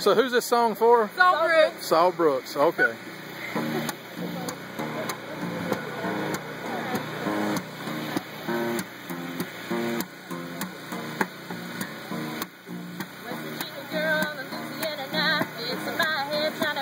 So who's this song for? Saul Brooks. Saul Brooks, okay.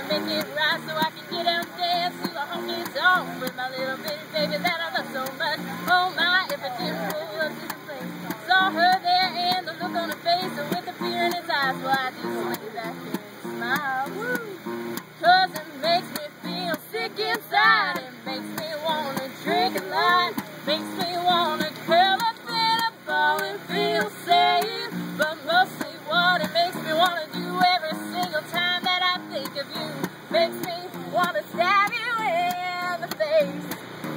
Make it right so I can get out and dance to the honky tonk with my little bitty baby that I love so much. Oh my, if I didn't pull up to the place, saw her there and the look on her face, and with the fear in his eyes, well I just lay back and smile. Woo! 'Cause it makes me feel sick inside, it makes me wanna drink a lot, makes me wanna curl up in a ball and feel safe. But mostly what it makes me wanna do every single time that I think of you makes me wanna stab you in the face.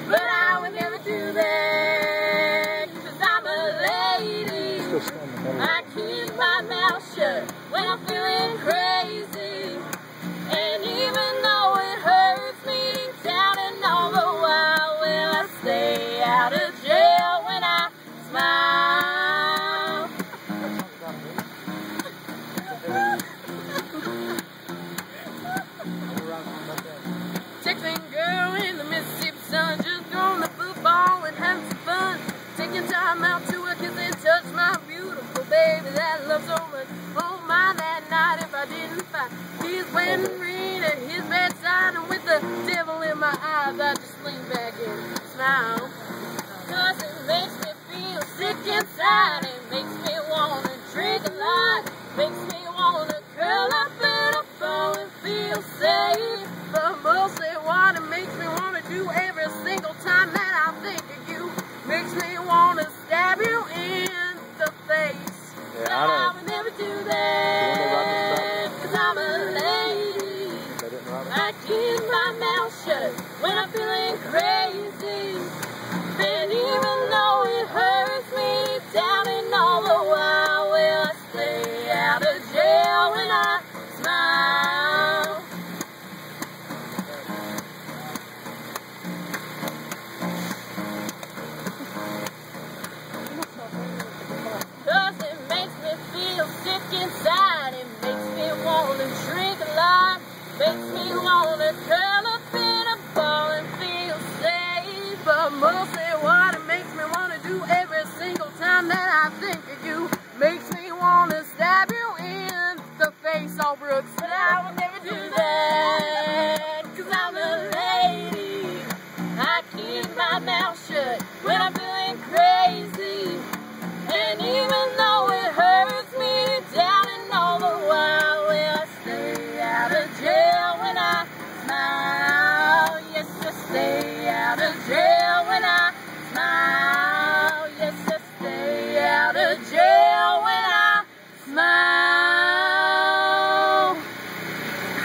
But I would never do that, 'cause I'm a lady. I keep my mouth shut when I'm feeling crazy, and even though it hurts me down and all the while, well, I stay out of jail when I smile. Texting girl in the Mississippi sun, just throwing the football and having some fun. Taking time out to a kiss and touch my beautiful baby that I love so much. Oh my, that night if I didn't find his wedding ring at his bedside, and with the devil in my eyes, I just lean back and smile. 'Cause it makes me feel sick inside, it makes me wanna drink a lot, makes me wanna curl up in a ball and feel safe. But mostly what it makes me want to do every single time that I think of you makes me want to stab you in the face. Yeah, but I would never do that, 'cause I'm a lady. I keep my mouth shut when I'm feeling crazy, and even though it hurts me down and all the while, well, I stay out of jail when I smile. 'Cause it makes me feel sick inside, it makes me wanna drink a lot, makes me wanna curl